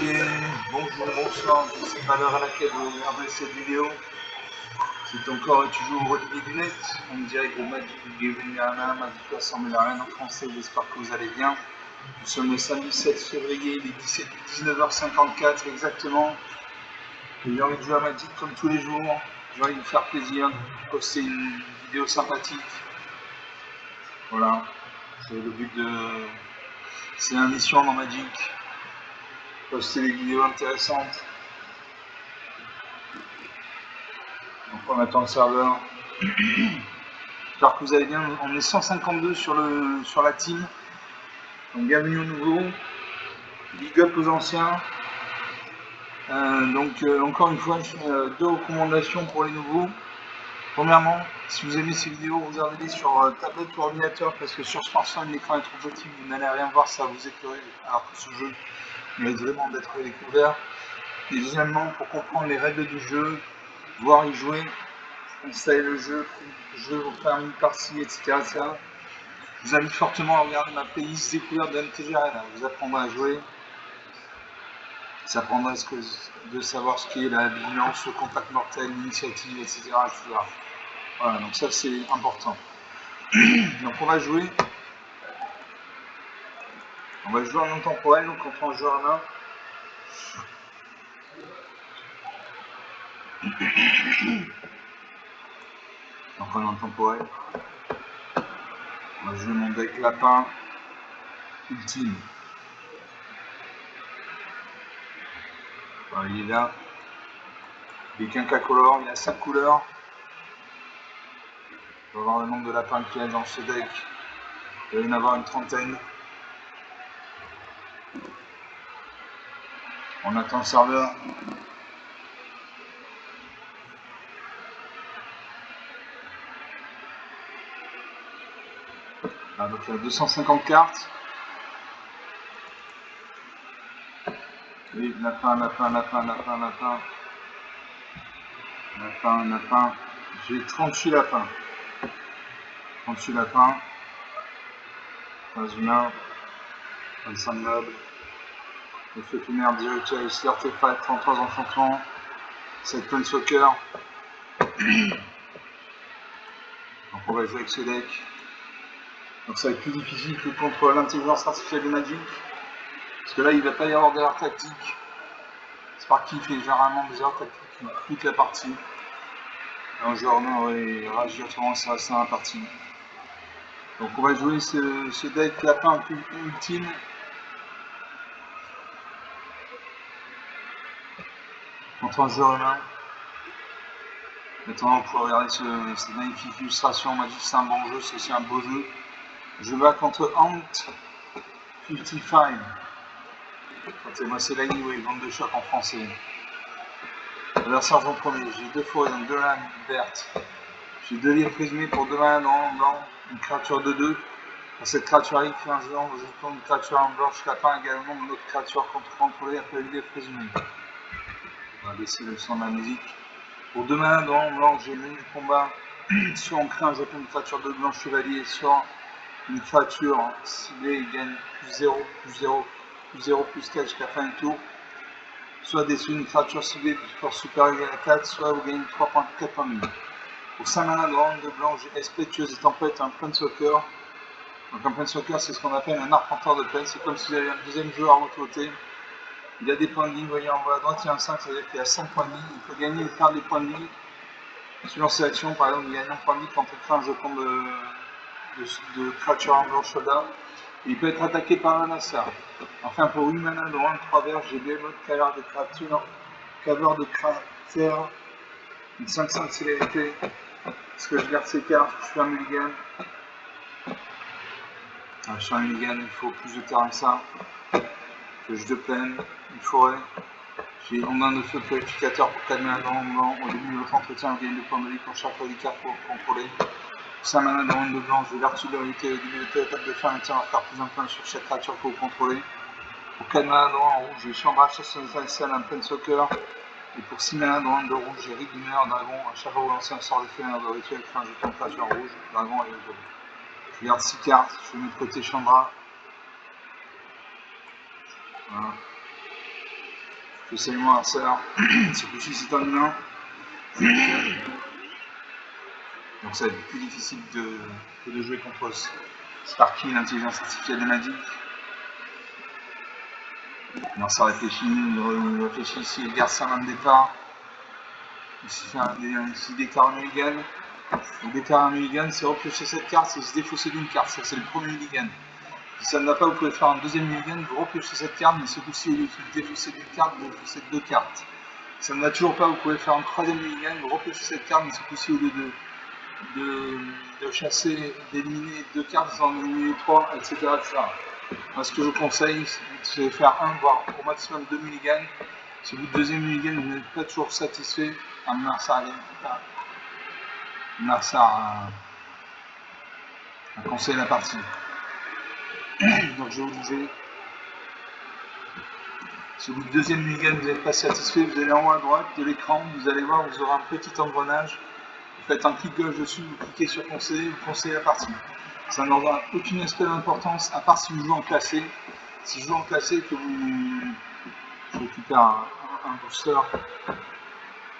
Bonjour, bonsoir, je ne sais pas l'heure à laquelle vous regardez cette vidéo. C'est encore et toujours Olivier Lunette, en direct de Magic Gaming Arena, Magic Assemblée Arena en français, j'espère que vous allez bien. Nous sommes le samedi 7 février, il est 19h54 exactement. J'ai envie de jouer à Magic comme tous les jours, j'ai envie de vous faire plaisir, de poster une vidéo sympathique. Voilà, c'est le but de... C'est l'ambition dans Magic. Poster des vidéos intéressantes. Donc on attend le serveur. J'espère que vous allez bien. On est 152 sur la team. Donc bienvenue aux nouveaux. Big up aux anciens. Encore une fois, je fais deux recommandations pour les nouveaux. Premièrement, si vous aimez ces vidéos, regardez-les sur tablette ou ordinateur parce que sur smartphone, l'écran est trop petit, vous n'allez rien voir, ça va vous éclairer. Alors que ce jeu mérite vraiment d'être découvert. Et deuxièmement, pour comprendre les règles du jeu, voir y jouer, installer le jeu, faire une partie, etc., Je vous invite fortement à regarder ma playlist découverte de MTG Arena. Vous apprendrez à jouer, vous apprendrez de savoir ce qu'est la vigilance, le contact mortel, l'initiative, etc., etc. Voilà, donc ça c'est important. Donc on va jouer en intemporel, donc quand on joue à main. Donc en intemporel. On va jouer mon deck lapin ultime. Voilà, il est là. Il est quinquacolore, il a 5 couleurs. On va voir le nombre de lapins qu'il y a dans ce deck. Il va y en avoir une trentaine. On attend le serveur. Ah, donc il y a 250 cartes. Oui, lapin. J'ai 38 lapins. 38 lapins. 15 humains. 25 nobles. Effet éphémère, direct ici, artefact, 33 enchantements. 7 planeswalkers. Donc on va jouer avec ce deck. Donc ça va être plus difficile que contre l'intelligence artificielle de Magic. Parce que là il ne va pas y avoir d'erreur tactique. Sparky fait généralement des erreurs tactiques toute la partie. Un joueur non aurait réagi autrement, ça reste dans la partie. Donc on va jouer ce deck lapin ultime. Contre un joueur humain. Maintenant on pourra regarder cette magnifique illustration. Magic c'est un bon jeu, c'est aussi un beau jeu. Je bats contre Ant 55. Moi c'est la Anyway, vente de choc en français. Adversaire en premier, j'ai 2 forêts, donc 2 lames vertes. J'ai 2 livres présumés pour 2 manas en blanc, une créature de 2. Pour cette créature arrive, fait un géant, vous jetons une créature en blanche lapin également, une autre créature contrôlée après le livre présumé. On va baisser le son de la musique. Pour 2 manas en blanc, j'ai menu du combat. Soit on crée un jeton de créature de blanc chevalier, soit une créature ciblée gagne plus 0, plus 0, plus 0, plus 4 jusqu'à la fin du tour. Soit des une créature ciblée de force supérieure égale à 4, soit vous gagnez 3 points, 4 points de vie. Pour 5 manas de blanc, j'ai esprit de tueuse et tempête, un planeswalker. Donc un planeswalker, c'est ce qu'on appelle un arpenteur de plaine. C'est comme si vous avez un deuxième joueur à votre côté. Il a des points de vie, vous voyez en bas à droite, il y a un 5, ça veut dire qu'il a 5 points de vie. Il peut gagner et perdre des points de vie. Suivant ses actions, par exemple, il gagne un point de vie quand il fait un jeton de créature en blanc soldat. Il peut être attaqué par un assassin. Enfin, pour 8 manas de 1 3 verts, j'ai deux modes caveur de créature, caveur de cratère, une 5-5 célérité. Parce que je garde ces cartes, je suis un mulligan. Je suis un mulligan, il faut plus de terrain que ça. Je jeu de plaine, une forêt. J'ai ondin de feu purificateur pour 4 manas dans le blanc. Au début de votre entretien, vous gagnez 2 points de vie pour chaque fois des cartes pour contrôler. 5 manas dans de blanc, j'ai vertu de vérité. Au début de l'étape de fin, tiens, faire plus un point sur chaque créature que vous contrôlez. Pour 4 manas en rouge, j'ai chambre chasse un planeswalker. Et pour 6 manas de rouge, j'ai Rigumeur, dragon. À chaque fois que vous lancez un sort d'éphémère de rituel, fait un jeton de créature rouge, dragon et jaune. Je garde 6 cartes, je mets de côté Chandra. Voilà. Je sais moi, ça. Ce coup-ci, c'est un humain. Donc ça va être plus difficile que de jouer contre Starkey, l'intelligence artificielle de Magic. Non, ça réfléchit, il réfléchit ici, il garde sa main de départ. Ici déclare un mulligan. Donc déclare un mulligan, c'est repiocher cette carte, c'est se défausser d'une carte. Ça, c'est le premier mulligan. Si ça ne va pas, vous pouvez faire un deuxième mulligan, vous repiochez cette carte, mais ce coup-ci, au lieu de défausser d'une carte, vous défaussez deux cartes. Si ça ne va toujours pas, vous pouvez faire un troisième mulligan, vous repiochez cette carte, mais ce coup-ci, au lieu de chasser, d'éliminer deux cartes, vous en éliminez trois, etc., etc. Moi, ce que je conseille, c'est de faire un, voire au maximum deux mulligans. Si au bout de deuxième mulligan, vous n'êtes pas toujours satisfait, amener Narsar a conseillé la partie. Donc je vais vous disais, si au bout de deuxième mulligan, vous n'êtes pas satisfait, vous allez en haut à droite de l'écran, vous allez voir, vous aurez un petit engrenage. Vous faites un clic gauche dessus, vous cliquez sur conseiller, vous conseillez la partie. Ça n'aura aucune espèce d'importance, à part si vous jouez en classé. Si vous jouez en classé, que je récupère un booster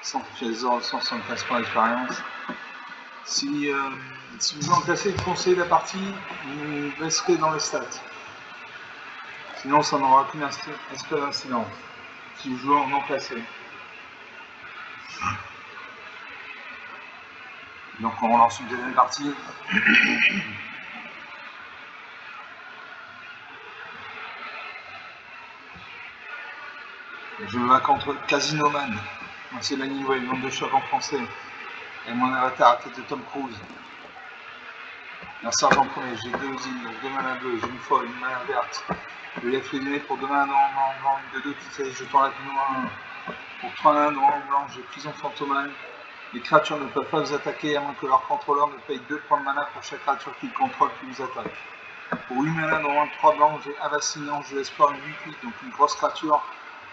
sans 175 points d'expérience. Si vous jouez en classé et que vous conseillez la partie, vous baisserez dans les stats. Sinon, ça n'aura aucune espèce d'incidence. Si vous jouez en non classé. Donc on lance une deuxième partie. Je me bats contre Casinoman. C'est la niveau une vente de choc en français. Et mon avatar à tête de Tom Cruise. Un sergent premier, j'ai deux îles, donc deux manas bleues, j'ai une folle, une mana verte. Je vais être éliminé pour deux manas en blanc, une de deux qui fait jetons la plus noire. Pour 3 manas noirs en blanc, j'ai prison fantomale. Les créatures ne peuvent pas vous attaquer à moins que leur contrôleur ne paye 2 points de mana pour chaque créature qu'ils contrôlent qui vous attaque. Pour 8 manas noirs, 3 blancs, j'ai Avassinant, je l'espoir une 8-8, donc une grosse créature.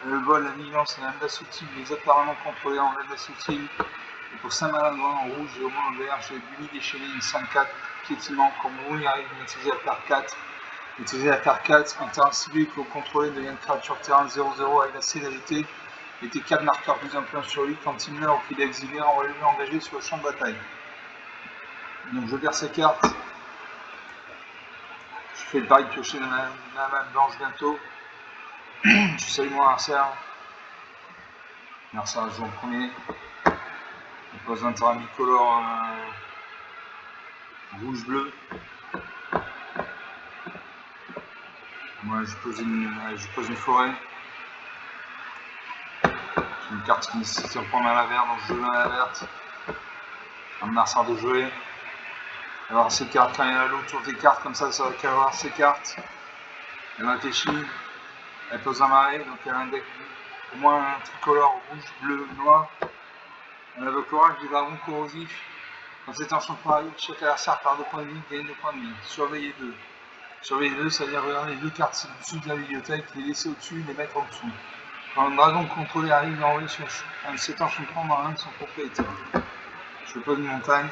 Le vol, la vigilance et l'indestructible, les apparemment contrôlés en indestructible. Et pour 5 manas noirs en rouge et au moins en vert, j'ai Bully déchaîné, une 5-4, piétinement, comme vous y arrive, maîtriser la terre 4. Maîtriser la terre 4, un terrain ciblé que vous contrôlez devient une créature terrain 0-0 avec la célérité. Mettez 4 marqueurs plus un plus sur lui quand il meurt ou qu'il est exilé, envoyez-le engagé sur le champ de bataille. Donc je garde ces cartes. Je fais le pari de piocher la main blanche bientôt. Je salue mon Narcère. Narcère joue en premier. Je pose un terrain bicolore rouge-bleu. Moi je pose une forêt. J'ai une carte qui nécessite de prendre à la verte, donc je joue à la verte. Un Narcère de jouer. Alors ces cartes, quand il y a l'autre tour des cartes, comme ça va avoir ces cartes. Elle réfléchit. Elle pose un marais, donc elle a un deck au moins un tricolore rouge, bleu, noir. Elle invoque l'orage du dragon corrosif. Quand c'est un champ pareil, chaque adversaire perd 2 points de vie, gagne 2 points de vie. Surveillez 2. Surveillez 2, ça veut dire regarder les 2 cartes au-dessus de la bibliothèque, les laisser au-dessus, les mettre en dessous. Quand le dragon contrôlé arrive, il envoie sur cet enchantement dans l'un de son propriétaire. Je pose une montagne.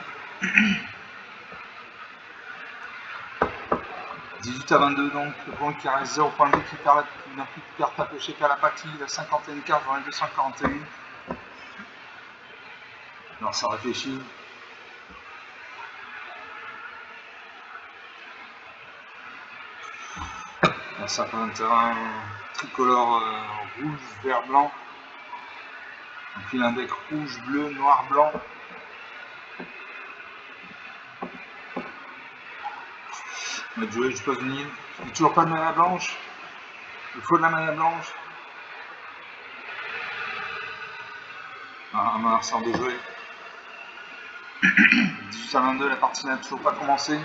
18 à 22 donc, le point qui reste 0 point de vie qui n'a plus de carte à piocher qu'à la partie, il a 51 cartes dans les 241. Alors ça réfléchit. Alors ça fait un terrain tricolore rouge, vert, blanc. Donc il a un deck rouge, bleu, noir, blanc. On va jouer, je pose une île. Il n'y a toujours pas de mana blanche. Il faut de la mana blanche. Un Narcère de jouer. 18 à 22, la partie n'a toujours pas commencé.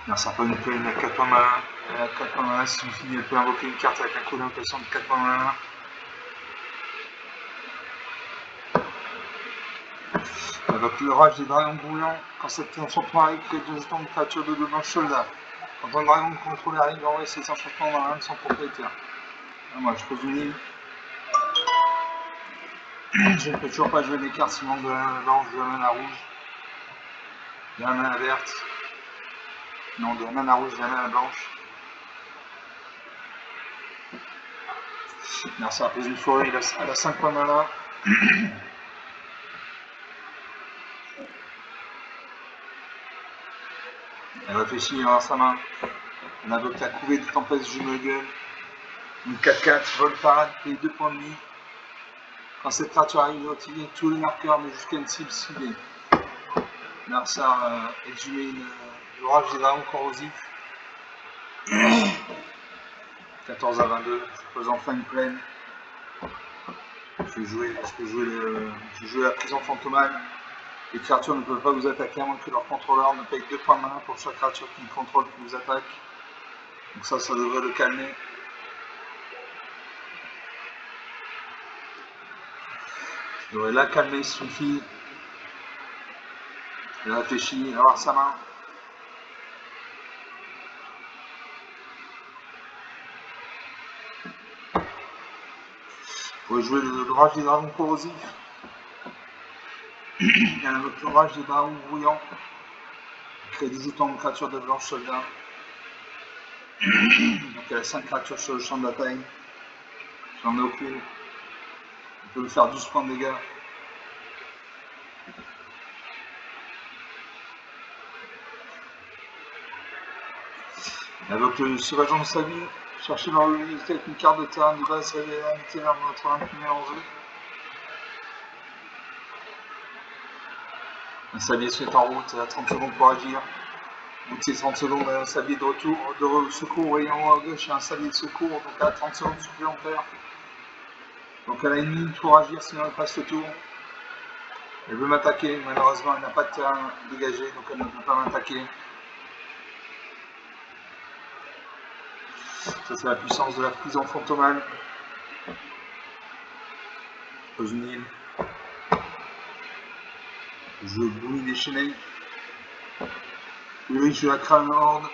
Narcère peut nous payer, il a 4 points de mana. Elle a 4 points de mana, si elle peut invoquer une carte avec un coup d'invocation de 4 points de mana. Elle invoque l'orage des dragons brûlants. Quand cette enchantement arrive, crée 2 jetons de créature de 2 blanches soldats. Quand un dragon de contrôle arrive, il envoie cet enchantement dans l'un de son propriétaire. Alors moi je pose une île. Je ne peux toujours pas jouer des cartes s'il manque de la mana blanche, de la mana rouge, de la mana verte. Non, de la mana rouge, de la mana blanche. Merci à une forêt, elle a 5 points de mana. Elle réfléchit à sa main. On invoque la couvée de tempête Jumeugle. Une 4-4, vol parade, paye 2 points de vie. Quand cette créature arrive, il va utiliser tous les marqueurs, mais jusqu'à une cible ciblée. Merci à exhumer l'orage des dragons corrosifs. 14 à 22, je pose enfin une plaine. Je vais jouer la prison fantomale. Les créatures ne peuvent pas vous attaquer à moins que leur contrôleur ne paye 2 points de mana pour chaque créature qui contrôle qui vous attaque. Donc ça devrait le calmer. Il devrait la calmer, il suffit. Il réfléchit, avoir sa main. Vous pouvez jouer l'orage des dragons corrosifs. Il y a l'orage des dragons brouillants. Créer des jetons de créatures de blanche soldat. Donc il y a 5 créatures sur le champ de bataille. J'en ai aucune. On peut lui faire 12 points de dégâts. Avec le sauvageant de sa vie, cherchez dans l'unité avec une carte de terrain de base réalité vers votre imprimé en jeu. Un sablier se met en route, à 30 secondes pour agir. Au bout de ces 30 secondes, un sablier de retour, de secours, voyez en haut à gauche, il y a un sablier de secours, donc à 30 secondes supplémentaires. Donc elle a une minute pour agir, sinon elle passe le tour. Elle veut m'attaquer, malheureusement elle n'a pas de terrain dégagé, donc elle ne peut pas m'attaquer. Ça c'est la puissance de la prison fantomale. Pose une île. Je bouille déchaîné. Oui, je la crâne horde.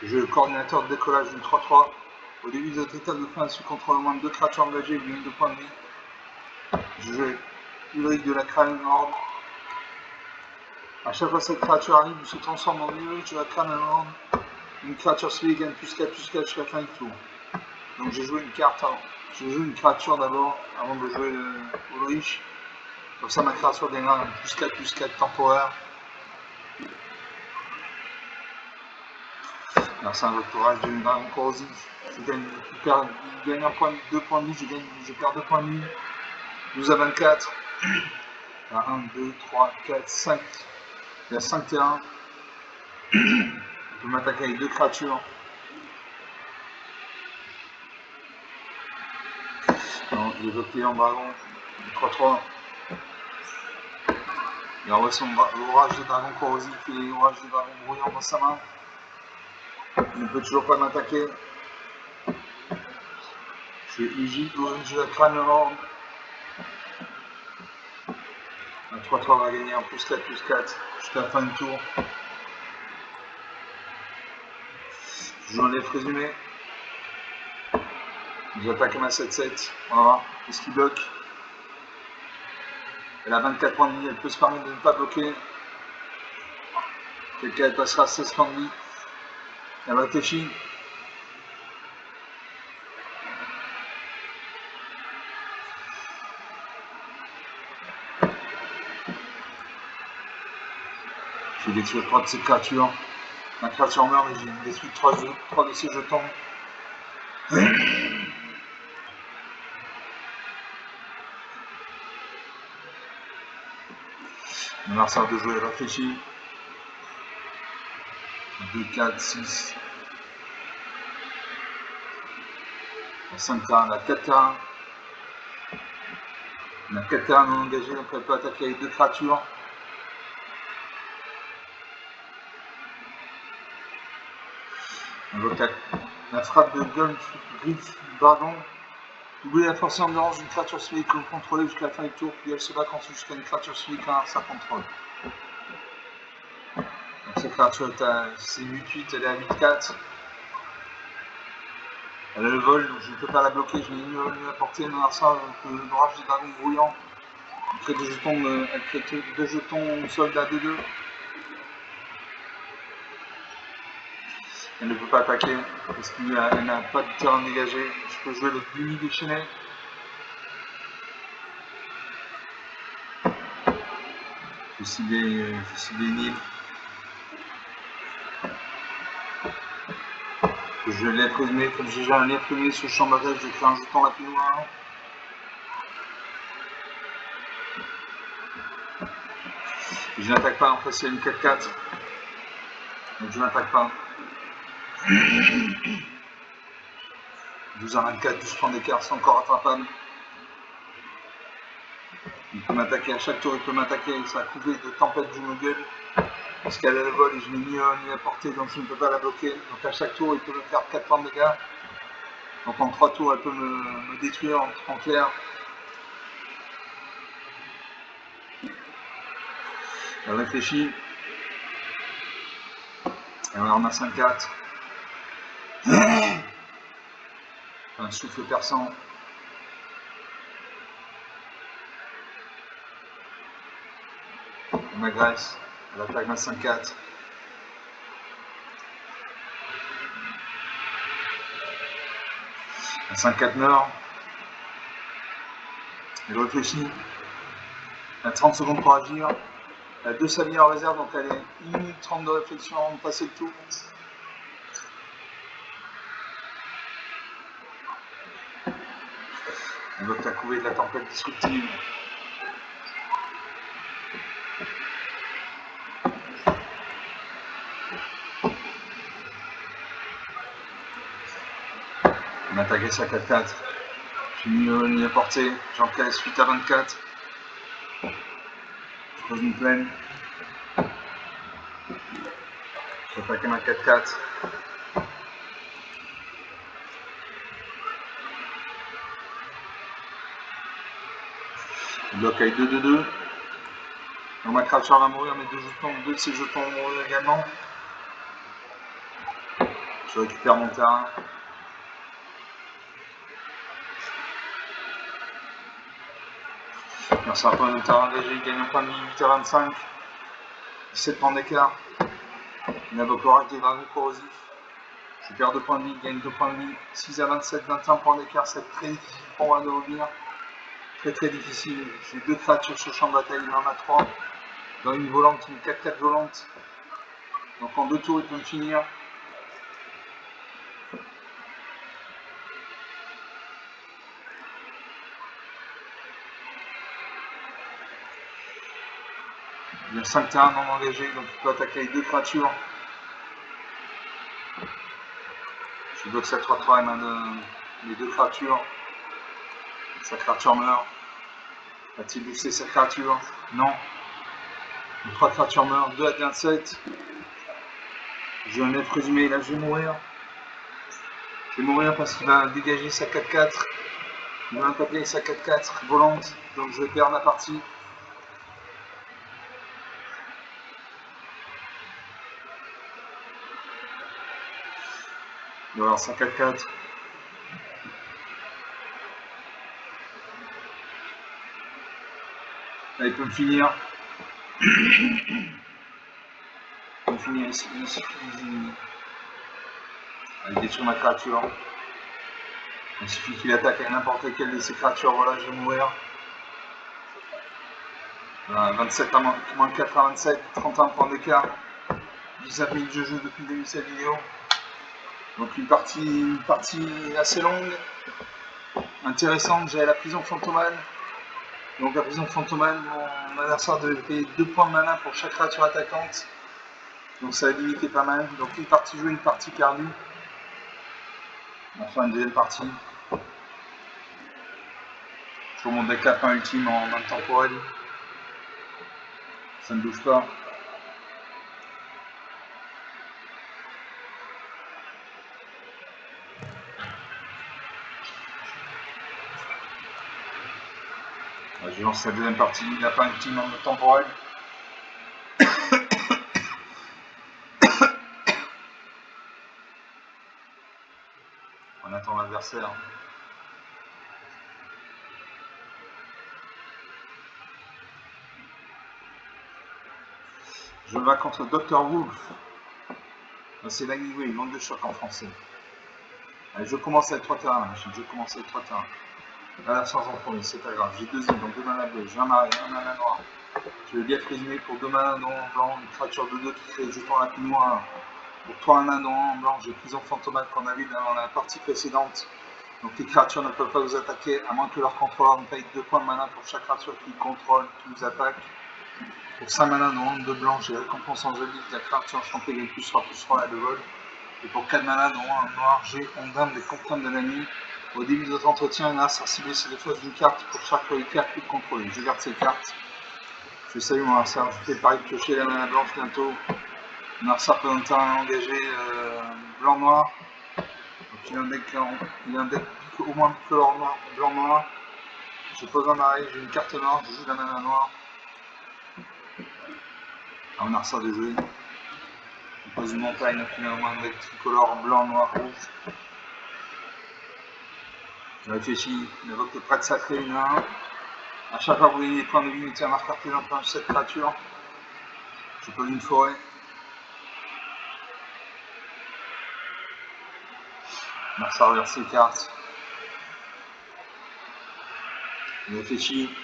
Je le coordinateur de décollage du 3-3. Au début de votre étape de fin, sous contrôle au moins de 2 créatures engagées, vous gagnez 2 points de vie. Je joue Ulrich de la crâne horde. A chaque fois que cette créature arrive, il se transforme en Ulrich de la crâne horde. Une créature ciblée gagne plus 4 jusqu'à la fin du tour. Donc j'ai joué une carte avant. Je joue une créature d'abord avant de jouer Ulrich. Comme ça ma créature gagnera un plus 4 temporaire. Alors c'est un retourage de dragon corrosif. Il gagne 2 points de vie, je perds 2 points de vie. 12 à 24. 1, 2, 3, 4, 5. Il y a 5 terrains. Je peux m'attaquer avec 2 créatures. Donc, il évoque en dragon. 3-3. Il envoie son orage de dragon corrosif et orage de dragon brouillant dans sa main. Il ne peut toujours pas m'attaquer. Je Iji, je la crâne horde. Un 3-3 va gagner en plus 4 jusqu'à la fin du tour. Je joue un lèvre résumé. Je attaque ma 7-7. On va voir. Est-ce qu'il bloque? Elle a 24 points de vie, elle peut se permettre de ne pas bloquer. Quelqu'un elle passera 16 points de vie. Elle réfléchit. Je vais détruire 3 de ces créatures. Ma créature meurt, mais j'ai détruit 3 de ces jetons. Le marqueur de jouer réfléchit. 2, 4, 6. 5 terrains, on a 4 terrains. On a 4 terrains non engagés, donc elle peut attaquer avec 2 créatures. On voit la frappe de Griffe Dragon. Doublez la force et endurance d'une créature civique que vous contrôlez jusqu'à la fin du tour, puis elle se bat contre jusqu'à une créature civique à sa contrôle. Donc cette créature c'est 8-8, elle est à 8-4. Elle a le vol, donc je ne peux pas la bloquer, je l'ai mis à la portée, mais ça, le orage des dragons brouillants. Elle crée deux jetons soldats D2. Elle ne peut pas attaquer parce qu'elle n'a pas de terrain dégagé. Je peux jouer le Bunny déchaîné. Je cible une île. Je l'ai imprimé, comme j'ai déjà un lien imprimé sur le champ de bataille, je vais faire un jeton rapide noir. Je n'attaque pas, en fait c'est une 4-4. Donc je n'attaque pas. 12 à 24, 12 points d'écart, c'est encore attrapable. Il peut m'attaquer à chaque tour, il peut m'attaquer avec sa couvée de tempête du Mogul. Parce qu'elle a le vol et je n'ai ni à portée, donc je ne peux pas la bloquer. Donc à chaque tour, il peut me faire 4 points de dégâts. Donc en 3 tours, elle peut me détruire en clair. Elle réfléchit. Et on a 5-4. Un souffle perçant. Elle m'agresse. Elle attaque ma 5-4. Un 5-4 meurt. Elle réfléchit. Elle a 30 secondes pour agir. Elle a 2 sabliers en réserve, donc elle est 1 minute 30 de réflexion avant de passer le tour. Elle bloque la couvée de la tempête disruptive. On a attaqué sa 4-4. J'ai mis une à portée. J'encaisse 8 à 24. Je pose une plaine. Je vais attaquer ma 4-4. Je bloque avec 2-2-2. Donc ma créature va mourir, mes 2 de ses jetons vont mourir également. Je récupère mon terrain. Merci à un point de terrain engagé, il gagne un point de vie 8 à 25. 17 points d'écart. Une avocorac des dragons corrosifs. Je perds 2 points de vie, il gagne 2 points de vie. 6 à 27, 21 points d'écart, c'est très difficile pour moi de revenir. Très difficile. J'ai 2 créatures sur le champ de bataille, il en a 3. Dans une volante, une 4-4 volante. Donc en 2 tours, il peut me finir. Il y a 5 terrains non engagés, donc il peut attaquer avec 2 créatures. Je bloque sa 3-3 et mes 2 créatures. Sa créature meurt. Va-t-il boosté sa créature? Non. Les 3 créatures meurent. 2 à 27. J'ai un F résumé, là je vais mourir. Je vais mourir parce qu'il va dégager sa 4-4. Il va attaquer sa 4-4 volante. Donc je vais perdre la partie. Il va avoir sa 4-4. Là, il peut me finir. Il peut me finir ici. Il détruit ma créature. Il suffit qu'il attaque à n'importe laquelle de ces créatures. Voilà, je vais mourir. 27 à moins 4 à 27, 31 points d'écart. 19 minutes de jeu depuis le début de cette vidéo. Donc une partie assez longue, intéressante. J'ai la prison fantomane. Donc la prison fantomane, mon adversaire devait payer 2 points de mana pour chaque créature attaquante. Donc ça a limité pas mal. Donc une partie jouée, une partie perdue. Enfin une deuxième partie. Je vous montre des lapins ultimes en main temporelle. Ça ne bouge pas. Je lance la deuxième partie, lapin ultime en main temporelle. On attend l'adversaire. Je me bats contre Dr. Wolf. C'est l'anyway, il manque de choc en français. Allez, je commence avec 3 terrains. Je commence avec 3 terrains. Là, sans en premier, c'est pas grave. J'ai 2 îles, donc 2 manas bleus. J'ai un marais, un mana noir. Je vais bien résumer pour 2 manas non blanc, une créature de 2 qui crée jeton la plus moins. Pour 3 manas non blanc, j'ai prison fantomale qu'on a vu dans la partie précédente. Donc les créatures ne peuvent pas vous attaquer à moins que leur contrôleur ne paye 2 points de mana pour chaque créature qui contrôle, qui vous attaque. Pour 5 mana non 2 blancs, j'ai récompense angélique, la créature enchantée gagne +3/+3 à de vol. Et pour 4 mana non noir, j'ai Ondame des contraintes de la nuit. Au début de votre entretien, un as sera ciblé sur les faces d'une carte pour chaque reliquaire que vous contrôlez. Je garde ces cartes. Je salue mon adversaire, je fais pareil de piocher la mana blanche bientôt. Mon adversaire peut dans le terrain engagé blanc-noir. Donc il a un deck au moins bicolore blanc-noir. Je pose un marais, j'ai une carte noire, je joue la mana noire. Alors on a ça de jouer. Je pose une montagne, donc il a au moins un deck tricolore blanc, noir, rouge. Je réfléchis, il invoque le prêtre sacré, une à 1. A chaque fois que vous gagnez des points de vie, mettez un marqueur présentant cette créature. Je pose une forêt. Merci à reverser les cartes. Je réfléchis.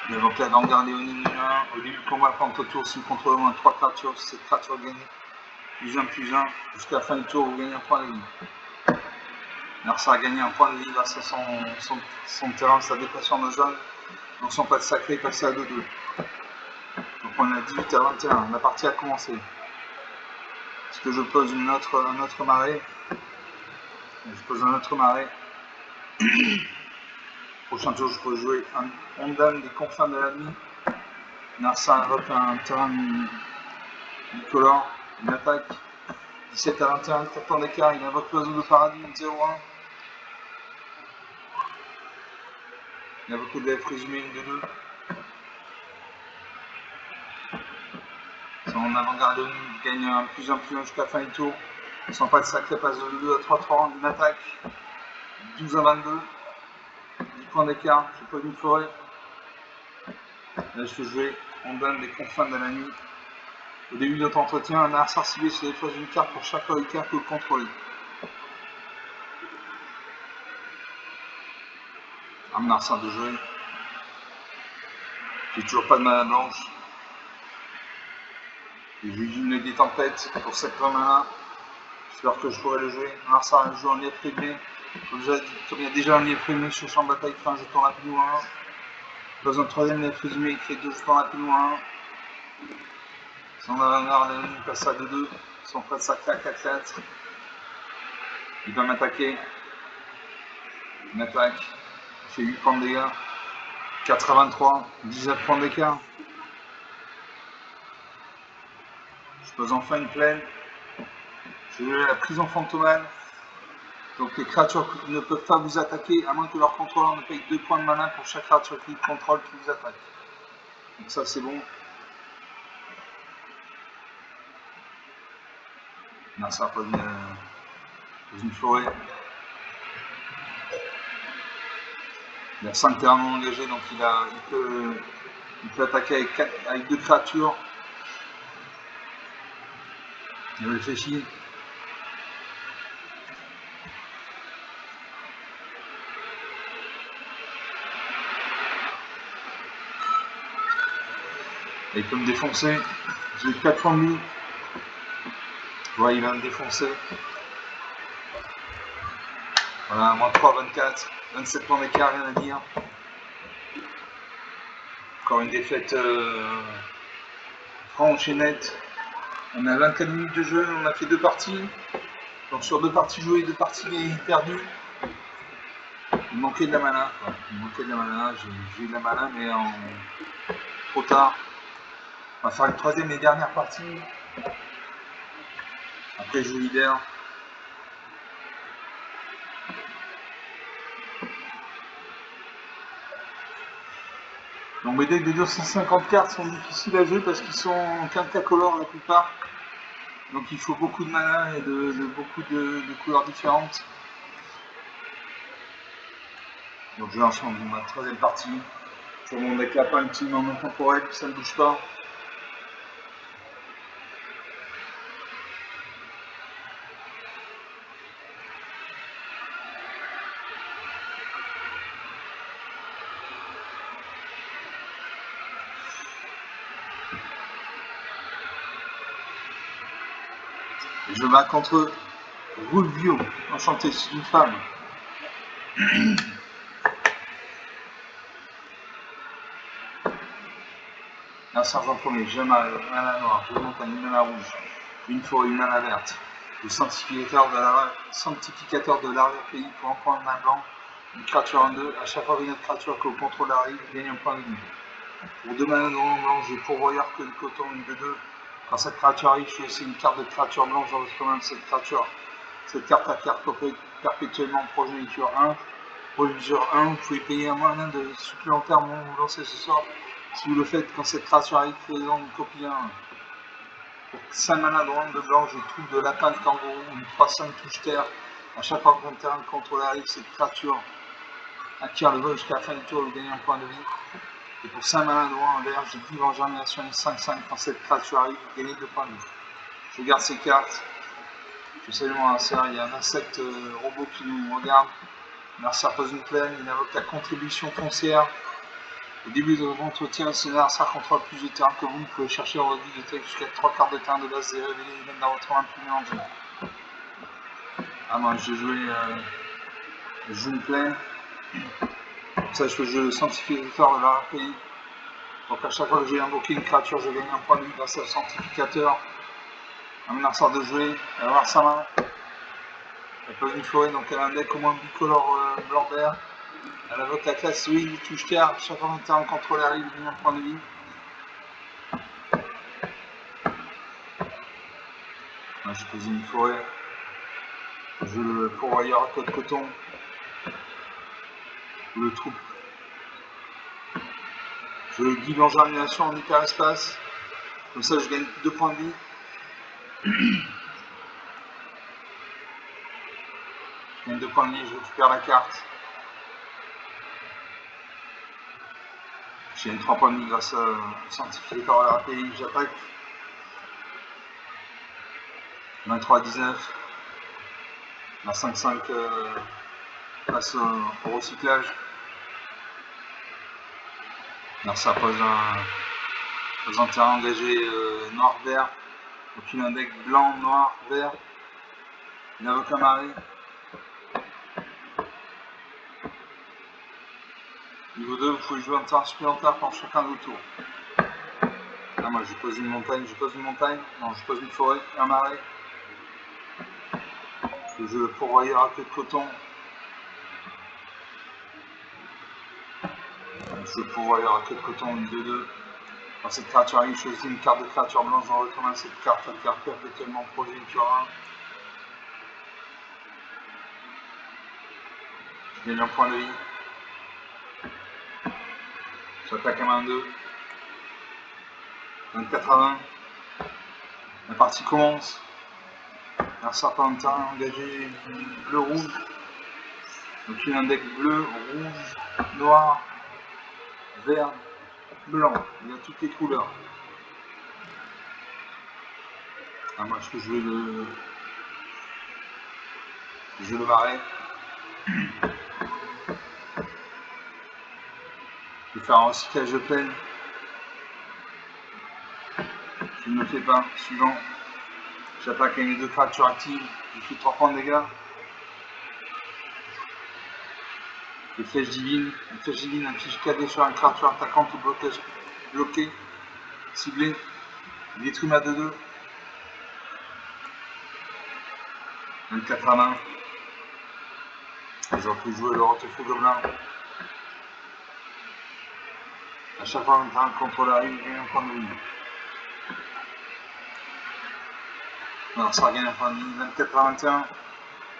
Il invoque la Vanguard Léonine 1. Au début du combat, pendant le tour, si vous contrôlez au moins 3 créatures, cette créature gagne +1/+1. Jusqu'à la fin du tour, vous gagnez un point de vie. Merci a gagné un point de vie grâce à son terrain, sa dépression de zone. Donc son pas de sacré est passé à 2-2. Donc on est à 18 à 21. La partie a commencé. Est-ce que je pose un autre marais? Je pose un autre marais. Prochain tour, je peux jouer un Ondame des confins de la nuit. Narsa invoque un terrain bicolore, une attaque. 17 à 21, 4 temps d'écart, il invoque l'oiseau de paradis, 0-1. Il invoque le DF résumé, 1-2-2. Son avant-garde gagne un +1/+1 jusqu'à la fin du tour. Son pas de sacré passe de 2 à 3-3, une attaque. 12 à 22. 10 points d'écart, je pose une forêt. Là, je fais jouer Ondame des confins de la nuit. Au début de notre entretien, un art ciblé sur les faces d'une carte pour chaque reliquaire que vous contrôlez. Un art de jouer. J'ai toujours pas de mana blanche. J'ai une des tempêtes pour 7 points mana. J'espère que je pourrai le jouer. Un art joue en lièvre primé. Comme il y a déjà un lièvre primé sur champ de bataille, il fait un jeton rapide ou 1. Dans un troisième lièvre résumé, il crée 2 jetons rapides ou 1. Son avant-garde il passe à 2-2. Son prêtre sacré à 4-4. Il va m'attaquer. Une attaque. Il fait 8 points de dégâts. 4 à 23. 19 points d'écart. Je pose enfin une plaine. Je vais la prison fantomale. Donc les créatures ne peuvent pas vous attaquer à moins que leur contrôleur ne paye 2 points de mana pour chaque créature qui contrôle qui vous attaque. Donc ça c'est bon. Là ça pose une forêt. Il a 5 terrains non engagés, donc il peut attaquer avec 2 créatures. Il réfléchit. Et il peut me défoncer. J'ai 4 points de vie. Ouais, il va me défoncer. Voilà, moins 3, 24. 27 points d'écart, rien à dire. Encore une défaite franche et nette. On a 24 minutes de jeu, on a fait 2 parties. Donc sur 2 parties jouées, 2 parties perdues. Il manquait de la mana. Il manquait de la mana. J'ai eu de la mana, mais trop tard. On va faire une troisième et dernière partie. Après, je vous libère. Donc mes decks de 250 cartes sont difficiles à jouer parce qu'ils sont en quincacolore la plupart. Donc il faut beaucoup de mana et beaucoup de couleurs différentes. Donc je lance ma troisième partie. Je remonte avec la palme team en main temporelle, ça ne bouge pas. Et je bats contre Rulvio, enchanté, c'est une femme. Un sergent premier, je mana noire, je montagne, une mana rouge, une forêt, une mana verte. Le sanctificateur de l'arrière-pays pour un point de main blanc, une créature en 2. À chaque fois qu'une autre créature que le contrôle arrive, gagne un point de vie. Pour 2 manas de blanc, j'ai pourvoyeur que le coton, une de 2. Quand cette créature arrive, je fais aussi une carte de créature blanche dans votre main de cette créature. Cette carte à carte perpétuellement progéniture 1. Progéniture 1, vous pouvez payer un mana de supplémentaire au moment où vous lancez ce sort. Si vous le faites quand cette créature arrive, faisant une copie 1. Pour 5 mana de blanc, je trouve de lapin de kangourou, une 3-5 touche terre. À chaque fois qu'un terrain de contrôle arrive, cette créature acquiert le vol jusqu'à la fin du tour, vous gagnez un point de vie. Et pour 5 mana en vert, j'ai dit en germination 5-5. Quand cette créature arrive, vous gagnez 2 points de vie. Je garde ces cartes. Je salue mon adversaire, il y a un insecte robot qui nous regarde. L'adversaire pose une plaine, il invoque la contribution foncière. Au début de votre entretien, si l'adversaire contrôle plus de terrain que vous pouvez chercher dans votre bibliothèque jusqu'à 3 cartes de terrain de base et révéler les mêmes dans votre main plus mélangées. Ah moi j'ai joué une plaine. Comme ça je peux jouer le sanctificateur de l'arrière-pays. Donc à chaque fois que j'ai invoqué une créature, je gagne un point de vie grâce au sanctificateur. Un adversaire de jouer, elle va avoir sa main. Elle pose une forêt, donc elle a un deck au moins bicolore blanc-vert. Elle invoque la classe oui, touche terre, chaque fois qu'un terrain contrôlé arrive, il gagne un point de vie. Là, j'ai posé une forêt. Je le pourvoyeur à code coton. Je le troupe. Je le guide en germination en hyperespace. Comme ça, je gagne 2 points de vie. Je gagne 2 points de vie, je récupère la carte. Je gagne 3 points de vie grâce au sanctificateur de l'API. J'attaque. 23 à 19. La 5-5 passe au recyclage. Alors ça pose un terrain engagé noir-vert. Donc il a un deck blanc, noir, vert. Il invoque un marée. Niveau 2, vous pouvez jouer un terrain supplémentaire pour chacun de vos tours. Là, moi je pose une montagne, non je pose une forêt, un marais. Je pourvoyeur à queue de coton. Je pourvoyeur à queue de coton, une 2-2. Quand cette créature arrive, je choisis une carte de créature blanche dans votre main, cette carte acquiert perpétuellement progéniture 1. Je gagne un point de vie. J'attaque à main 2. 24 à 20. La partie commence. Un certain terrain engagé bleu-rouge. Donc il a un deck bleu, rouge, noir, vert, blanc. Il a toutes les couleurs. Ah, moi je peux jouer le marais. Je vais faire un recyclage de plaine. Je ne le fais pas. Suivant. J'attaque avec mes 2 créatures actives. Je fais 3 points de dégâts. Les flèches divines. Une flèche divine inflige 4 sur une créature attaquante ou bloquée. Ciblée. Il détruit ma 2-2. 24 à main. J'aurais pu jouer le rotefeu gobelin. À chaque fois qu'un contrôle arrive, il gagne un point de vie. Alors ça gagne un point de vie. 24 à 21.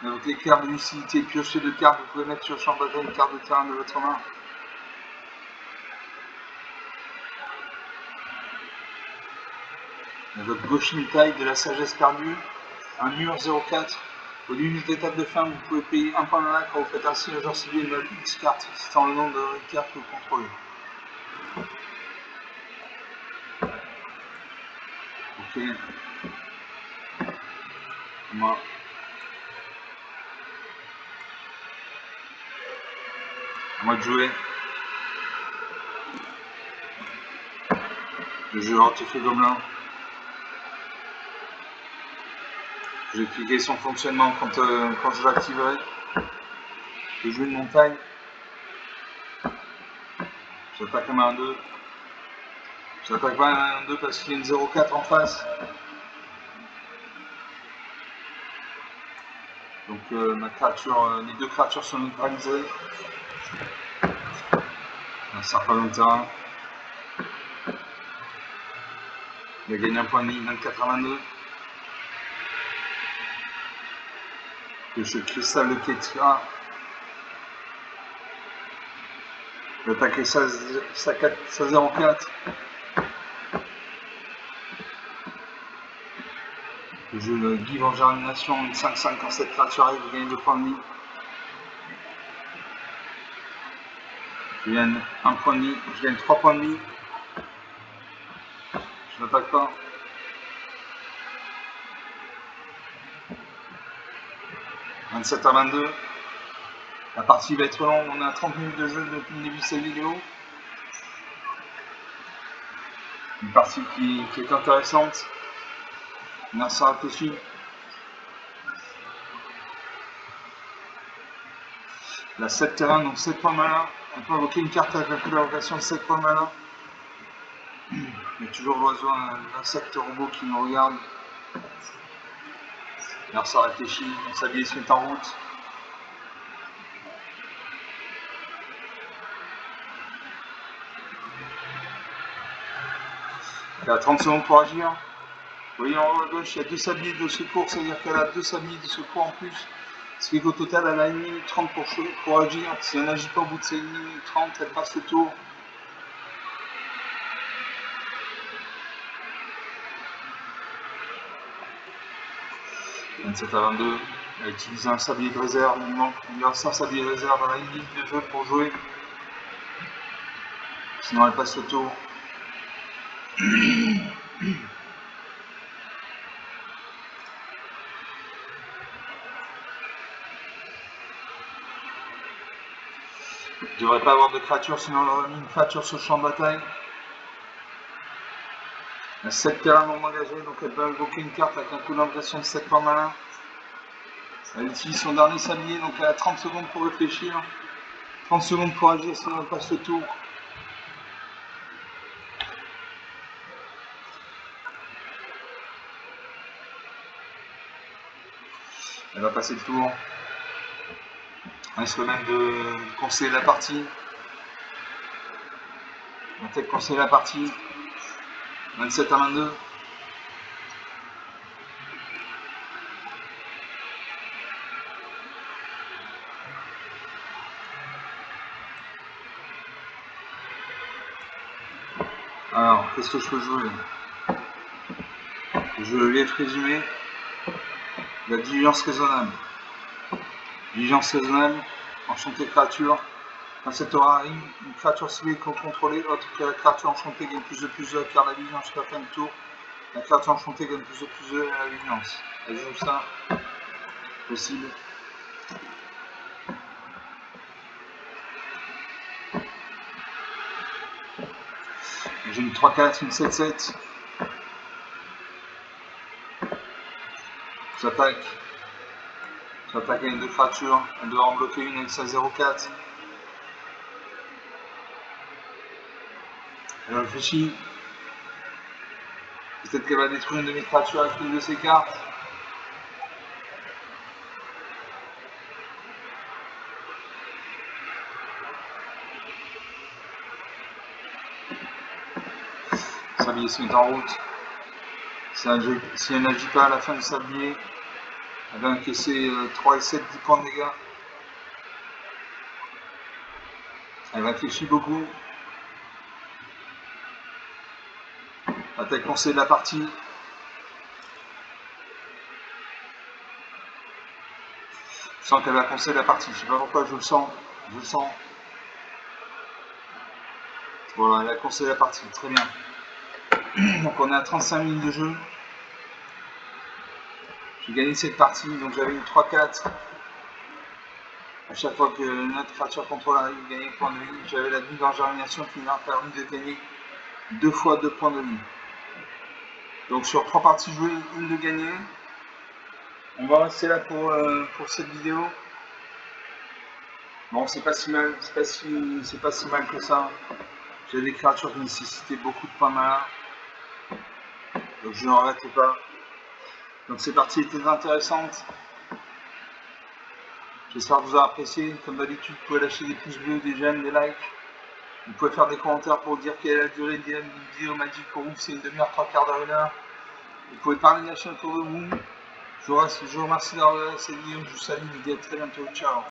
Avec les cartes de lucidité, piochez 2 cartes, vous pouvez mettre sur le champ de bataille une carte de terrain de votre main. Votre Goshin taille de la sagesse perdue, un mur 0,4. Au début de l'étape de fin, vous pouvez payer 1 point de mana quand vous faites ainsi le joueur civil une X carte, citant le nom de cartes que vous contrôlez. Ok. Moi. À moi de jouer. Le jeu artificiel gobelin. J'ai expliqué son fonctionnement quand je l'activerai. Le jeu de montagne. J'attaque un 1-2. J'attaque pas un 1-2 parce qu'il y a une 0-4 en face. Donc ma créature, les deux créatures sont neutralisées. Un serpent dans le terrain. Il a gagné un point de vie, 24 à 22. Je cristal de Ketra. J'attaque sa 0-4. Je le give en germination, une 5-5 quand cette créature arrive, je gagne 2 points de vie. Je gagne 1 point de vie, je gagne 3 points de vie. Je n'attaque pas. « 27 à 22. La partie va être longue, on a 30 minutes de jeu depuis le début de cette vidéo. Une partie qui est intéressante. Merci à réfléchir. La 7 terrain, donc 7 points mana. On peut invoquer une carte avec la coloration de 7 points mana. Il y a toujours l'oiseau, l'insecte robot qui nous regarde. Merci à réfléchir, on s'habille se met en route. Elle a 30 secondes pour agir. Vous voyez en haut à gauche, il y a 2 sabliers de secours, c'est-à-dire qu'elle a 2 sabliers de secours en plus. Ce qui fait qu'au total, elle a 1 minute 30 pour agir. Si elle n'agit pas au bout de ces 1 minute 30, elle passe le tour. « 27 à 22. Elle a utilisé un sablier de réserve. Il lui reste un sablier de réserve dans la ligne de jeu pour jouer. Sinon, elle passe le tour. Je ne devrais pas avoir de créature, sinon on aurait mis une créature sur le champ de bataille. Elle a 7 terrains non engagés, donc elle peut invoquer une carte avec un coup d'impression de 7 points malin. Elle utilise son dernier sablier, donc elle a 30 secondes pour réfléchir. 30 secondes pour agir, sinon elle passe le tour. Elle va passer le tour. On risque même de conseiller la partie. On va peut-être conseiller la partie. 27 à 22. Alors, qu'est-ce que je peux jouer? Je vais résumer la diligence raisonnable. Diligence raisonnable, enchantée créature. Quand cette aura arrive, une créature ciblée contrôlée, autre que la créature enchantée gagne plus de car la vigilance jusqu'à la fin du tour. La créature enchantée gagne plus de à la vigilance. Elle joue ça, possible. J'ai une 3-4, une 7-7. J'attaque. J'attaque avec 2 créatures. Elle doit en bloquer une avec sa 0-4. Elle réfléchit. Peut-être qu'elle va détruire une de mes créatures avec une de ses cartes. Sablier se met en route. Si elle n'agit pas à la fin du sablier, elle va encaisser 3 et 7, 10 points de dégâts. Elle réfléchit beaucoup. Va-t-elle conseiller de la partie? Je sens qu'elle va conseiller la partie. Je ne sais pas pourquoi, je le sens. Je le sens. Voilà, elle a conseillé la partie. Très bien. Donc on est à 35 minutes de jeu. J'ai gagné cette partie, donc j'avais eu 3-4. À chaque fois que notre créature contrôle arrive, gagner point de vie. J'avais la nuit dans germination qui m'a permis de gagner 2 fois 2 points de vie. Donc sur 3 parties jouées, une de gagnée. On va rester là pour cette vidéo. Bon, c'est pas si mal, c'est pas si mal que ça. J'ai des créatures qui nécessitaient beaucoup de points de mana. Donc je n'en regrette pas. Donc ces parties étaient intéressantes. J'espère que vous avez apprécié. Comme d'habitude, vous pouvez lâcher des pouces bleus, des j'aime, des likes. Vous pouvez faire des commentaires pour dire quelle est la durée d'une vidéo Magic pour vous. C'est une demi-heure, 3 quarts d'heure, 1 heure. Vous pouvez parler de la chaîne autour de vous. Je vous remercie d'avoir regardé cette vidéo. Je vous salue. Je vous dis à très bientôt. Ciao.